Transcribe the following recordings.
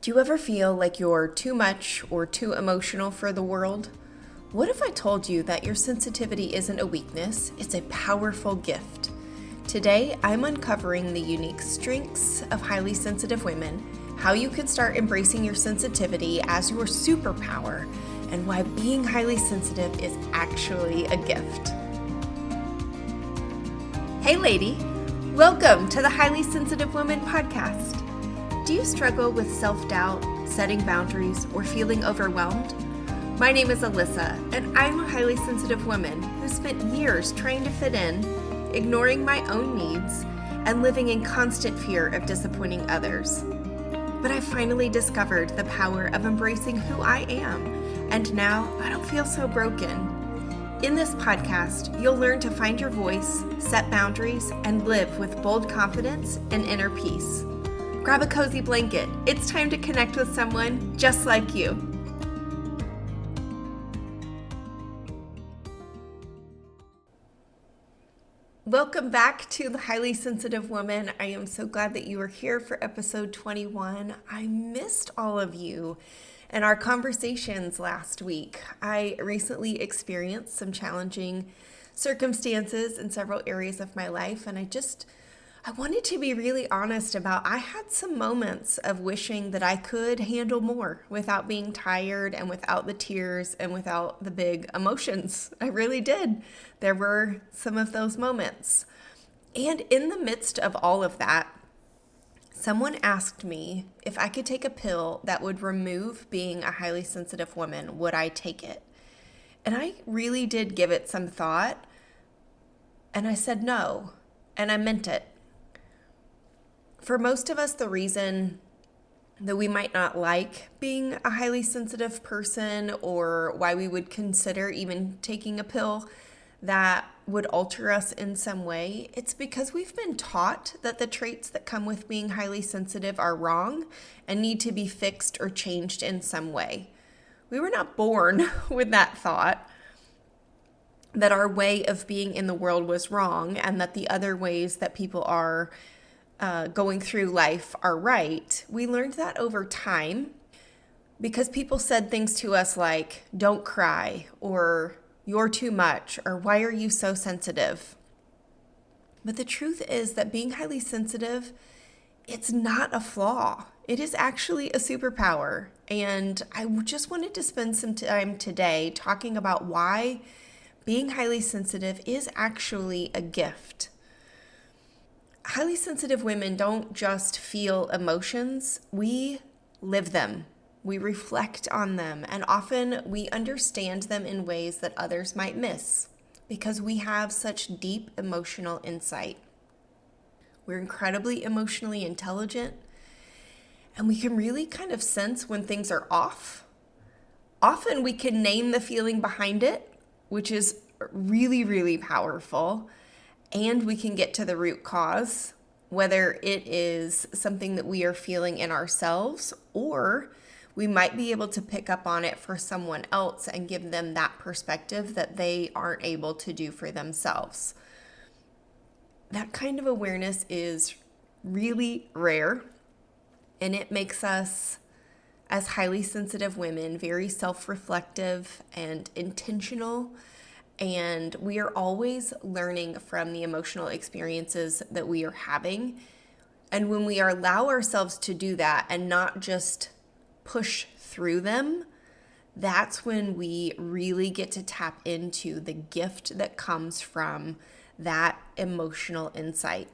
Do you ever feel like you're too much or too emotional for the world? What if I told you that your sensitivity isn't a weakness, it's a powerful gift? Today, I'm uncovering the unique strengths of highly sensitive women, how you can start embracing your sensitivity as your superpower, and why being highly sensitive is actually a gift. Hey lady, welcome to the Highly Sensitive Woman podcast. Do you struggle with self-doubt, setting boundaries, or feeling overwhelmed? My name is Alyssa, and I'm a highly sensitive woman who spent years trying to fit in, ignoring my own needs, and living in constant fear of disappointing others. But I finally discovered the power of embracing who I am, and now I don't feel so broken. In this podcast, you'll learn to find your voice, set boundaries, and live with bold confidence and inner peace. Grab a cozy blanket. It's time to connect with someone just like you. Welcome back to the Highly Sensitive Woman. I am so glad that you are here for episode 21. I missed all of you and our conversations last week. I recently experienced some challenging circumstances in several areas of my life, and I wanted to be really honest about I had some moments of wishing that I could handle more without being tired and without the tears and without the big emotions. I really did. There were some of those moments. And in the midst of all of that, someone asked me if I could take a pill that would remove being a highly sensitive woman. Would I take it? And I really did give it some thought. And I said no. And I meant it. For most of us, the reason that we might not like being a highly sensitive person, or why we would consider even taking a pill that would alter us in some way, it's because we've been taught that the traits that come with being highly sensitive are wrong and need to be fixed or changed in some way. We were not born with that thought that our way of being in the world was wrong and that the other ways that people are going through life are right. We learned that over time because people said things to us like, don't cry, or you're too much, or why are you so sensitive? But the truth is that being highly sensitive, it's not a flaw. It is actually a superpower. And I just wanted to spend some time today talking about why being highly sensitive is actually a gift. Highly sensitive women don't just feel emotions, we live them. We reflect on them, and often we understand them in ways that others might miss because we have such deep emotional insight. We're incredibly emotionally intelligent, and we can really kind of sense when things are off. Often we can name the feeling behind it, which is really, really powerful. And we can get to the root cause, whether it is something that we are feeling in ourselves, or we might be able to pick up on it for someone else and give them that perspective that they aren't able to do for themselves. That kind of awareness is really rare, and it makes us, as highly sensitive women, very self-reflective and intentional. And we are always learning from the emotional experiences that we are having. And when we allow ourselves to do that and not just push through them, that's when we really get to tap into the gift that comes from that emotional insight.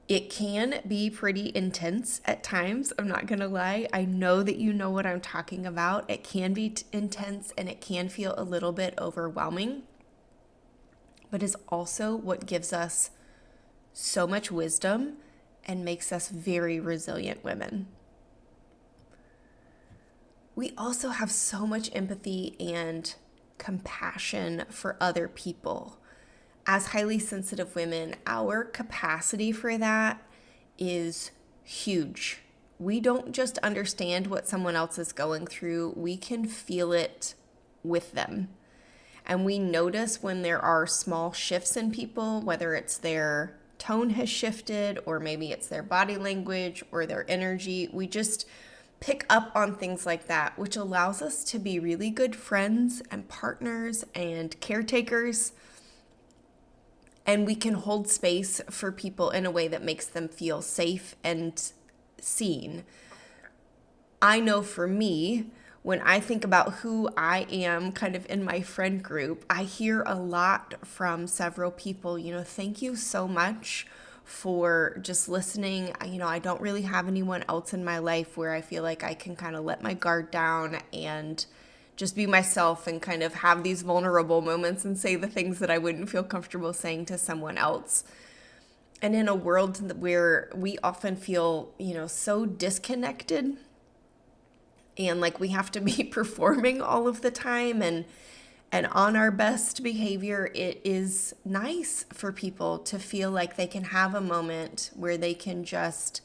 It can be pretty intense at times, I'm not going to lie. I know that you know what I'm talking about. It can be intense and it can feel a little bit overwhelming, but is also what gives us so much wisdom and makes us very resilient women. We also have so much empathy and compassion for other people. As highly sensitive women, our capacity for that is huge. We don't just understand what someone else is going through, we can feel it with them. And we notice when there are small shifts in people, whether it's their tone has shifted, or maybe it's their body language or their energy. We just pick up on things like that, which allows us to be really good friends and partners and caretakers. And we can hold space for people in a way that makes them feel safe and seen. I know for me, when I think about who I am kind of in my friend group, I hear a lot from several people, thank you so much for just listening. I don't really have anyone else in my life where I feel like I can kind of let my guard down and just be myself and kind of have these vulnerable moments and say the things that I wouldn't feel comfortable saying to someone else. And in a world where we often feel, so disconnected and like we have to be performing all of the time and on our best behavior, it is nice for people to feel like they can have a moment where they can just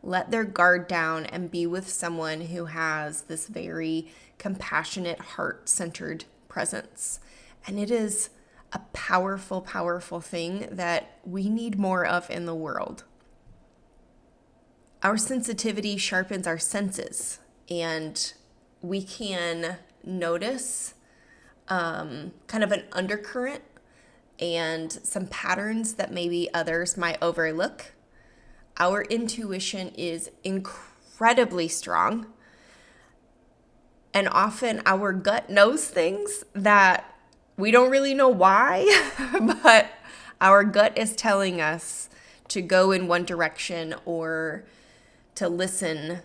let their guard down and be with someone who has this very compassionate, heart-centered presence. And it is a powerful, powerful thing that we need more of in the world. Our sensitivity sharpens our senses, and we can notice kind of an undercurrent and some patterns that maybe others might overlook. Our intuition is incredibly strong, and often our gut knows things that we don't really know why, but our gut is telling us to go in one direction or to listen.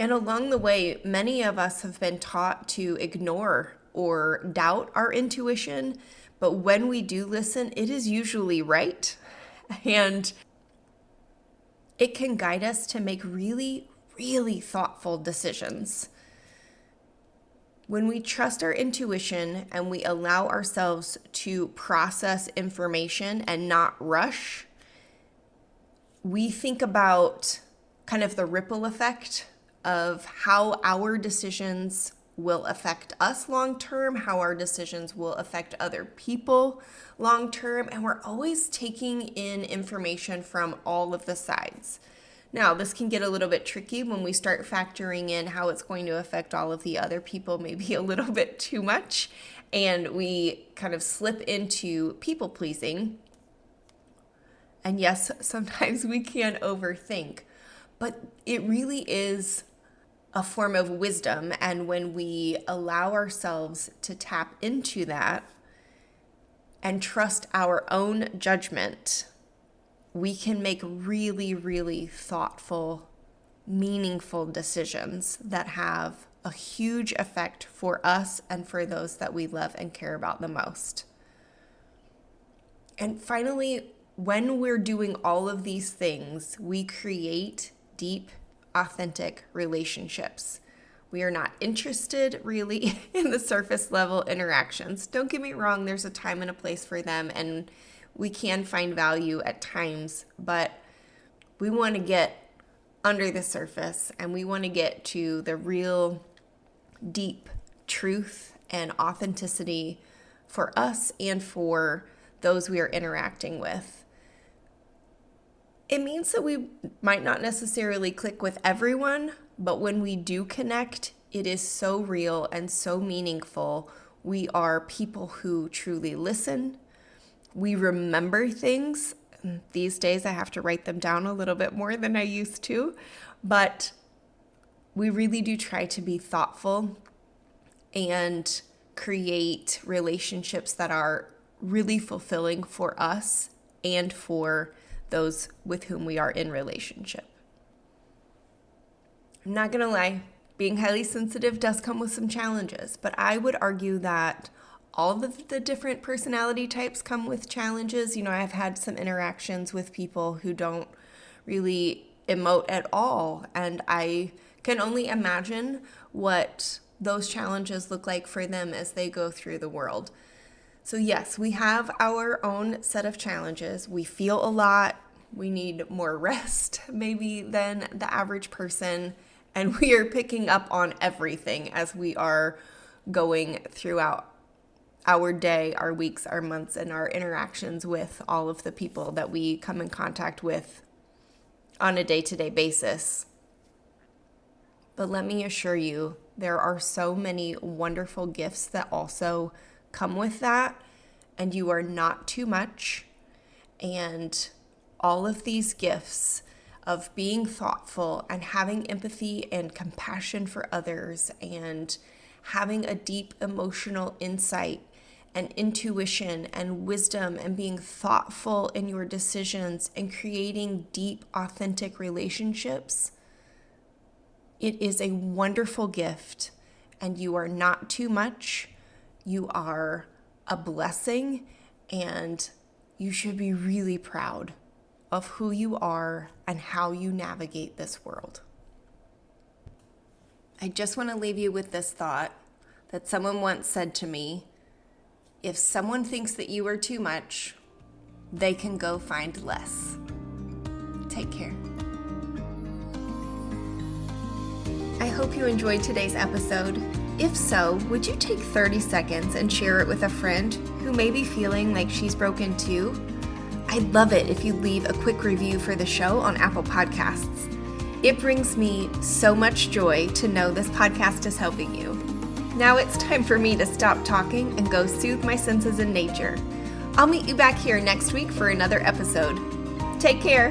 And along the way, many of us have been taught to ignore or doubt our intuition, but when we do listen, it is usually right. And it can guide us to make really, really thoughtful decisions. When we trust our intuition and we allow ourselves to process information and not rush, we think about kind of the ripple effect of how our decisions will affect us long term, how our decisions will affect other people long term, and we're always taking in information from all of the sides. Now, this can get a little bit tricky when we start factoring in how it's going to affect all of the other people, maybe a little bit too much, and we kind of slip into people pleasing. And yes, sometimes we can overthink, but it really is a form of wisdom. And when we allow ourselves to tap into that and trust our own judgment, we can make really, really thoughtful, meaningful decisions that have a huge effect for us and for those that we love and care about the most. And finally, when we're doing all of these things, we create deep, authentic relationships. We are not interested really in the surface level interactions. Don't get me wrong, there's a time and a place for them, and we can find value at times, but we want to get under the surface and we want to get to the real deep truth and authenticity for us and for those we are interacting with. It means that we might not necessarily click with everyone, but when we do connect, it is so real and so meaningful. We are people who truly listen. We remember things. These days, I have to write them down a little bit more than I used to, but we really do try to be thoughtful and create relationships that are really fulfilling for us and for those with whom we are in relationship. I'm not going to lie, being highly sensitive does come with some challenges, but I would argue that all of the different personality types come with challenges. I've had some interactions with people who don't really emote at all, and I can only imagine what those challenges look like for them as they go through the world. So yes, we have our own set of challenges. We feel a lot. We need more rest maybe than the average person. And we are picking up on everything as we are going throughout our day, our weeks, our months, and our interactions with all of the people that we come in contact with on a day-to-day basis. But let me assure you, there are so many wonderful gifts that also come with that, and you are not too much. And all of these gifts of being thoughtful and having empathy and compassion for others and having a deep emotional insight and intuition and wisdom and being thoughtful in your decisions and creating deep, authentic relationships, it is a wonderful gift, and you are not too much. You are a blessing, and you should be really proud of who you are and how you navigate this world. I just want to leave you with this thought that someone once said to me: if someone thinks that you are too much, they can go find less. Take care. I hope you enjoyed today's episode. If so, would you take 30 seconds and share it with a friend who may be feeling like she's broken too? I'd love it if you'd leave a quick review for the show on Apple Podcasts. It brings me so much joy to know this podcast is helping you. Now it's time for me to stop talking and go soothe my senses in nature. I'll meet you back here next week for another episode. Take care.